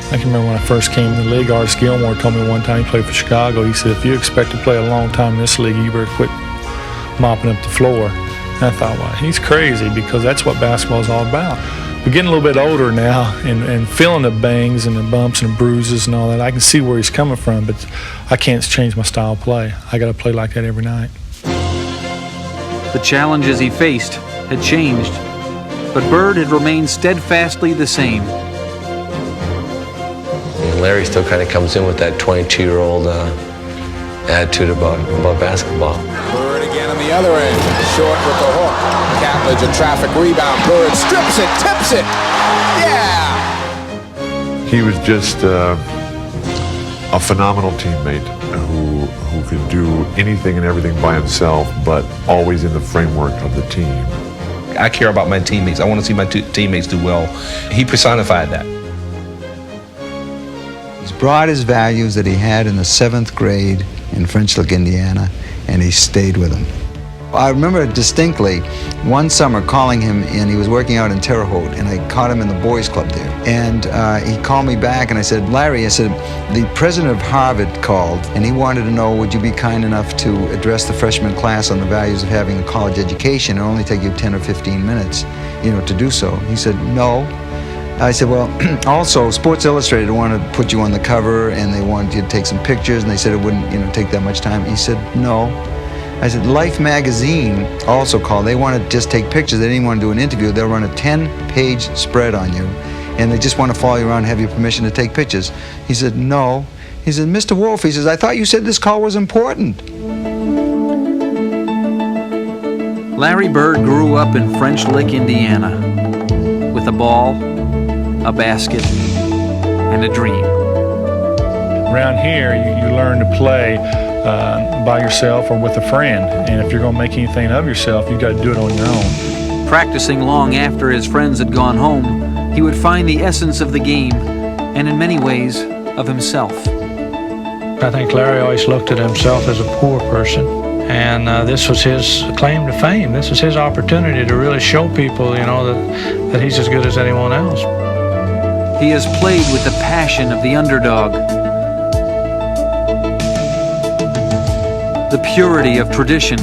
I can remember when I first came in the league, Artis Gilmore told me one time, he played for Chicago, he said, if you expect to play a long time in this league, you better quit mopping up the floor. And I thought, well, he's crazy, because that's what basketball is all about. We're getting a little bit older now and feeling the bangs and the bumps and the bruises and all that. I can see where he's coming from, but I can't change my style of play. I got to play like that every night. The challenges he faced had changed, but Bird had remained steadfastly the same. Larry still kind of comes in with that 22-year-old attitude about basketball. Bird again on the other end, short with the hook. Catledge, a traffic rebound. Bird strips it, tips it. Yeah! He was just a phenomenal teammate who could do anything and everything by himself, but always in the framework of the team. I care about my teammates. I want to see my teammates do well. He personified that. He's brought his values that he had in the 7th grade in French Lick, Indiana, and he stayed with them. I remember distinctly one summer calling him in. He was working out in Terre Haute, and I caught him in the boys' club there. And he called me back, and I said, Larry, I said, the president of Harvard called, and he wanted to know, would you be kind enough to address the freshman class on the values of having a college education? It'll only take you 10 or 15 minutes, to do so. He said, no. I said, well, also, Sports Illustrated wanted to put you on the cover, and they wanted you to take some pictures, and they said it wouldn't, take that much time. He said, no. I said, Life magazine also called. They want to just take pictures. They didn't even want to do an interview. They'll run a 10-page spread on you, and they just want to follow you around and have your permission to take pictures. He said, no. He said, Mr. Wolf, he says, I thought you said this call was important. Larry Bird grew up in French Lick, Indiana, with a ball, a basket, and a dream. Around here, you learn to play by yourself or with a friend. And if you're going to make anything of yourself, you've got to do it on your own. Practicing long after his friends had gone home, he would find the essence of the game, and in many ways, of himself. I think Larry always looked at himself as a poor person, and this was his claim to fame. This was his opportunity to really show people, that he's as good as anyone else. He has played with the passion of the underdog, the purity of tradition,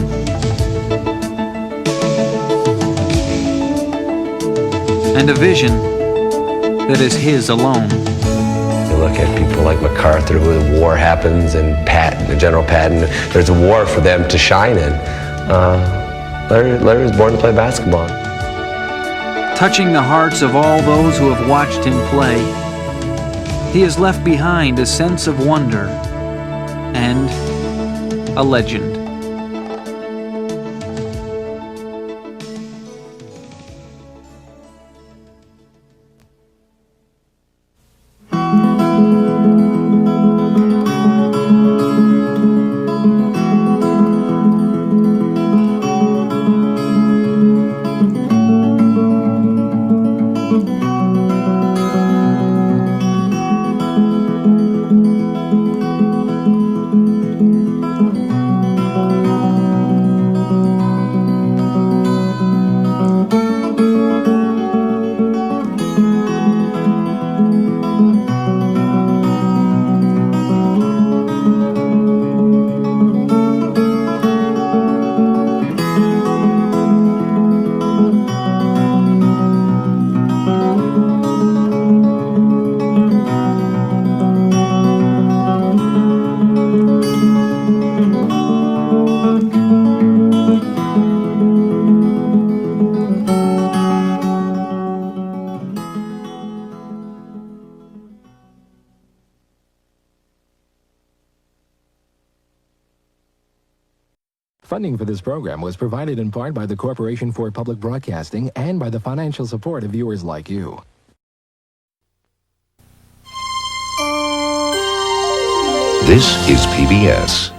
and a vision that is his alone. You look at people like MacArthur, who the war happens, and General Patton. There's a war for them to shine in. Larry was born to play basketball. Touching the hearts of all those who have watched him play, he has left behind a sense of wonder and a legend. Funding for this program was provided in part by the Corporation for Public Broadcasting and by the financial support of viewers like you. This is PBS.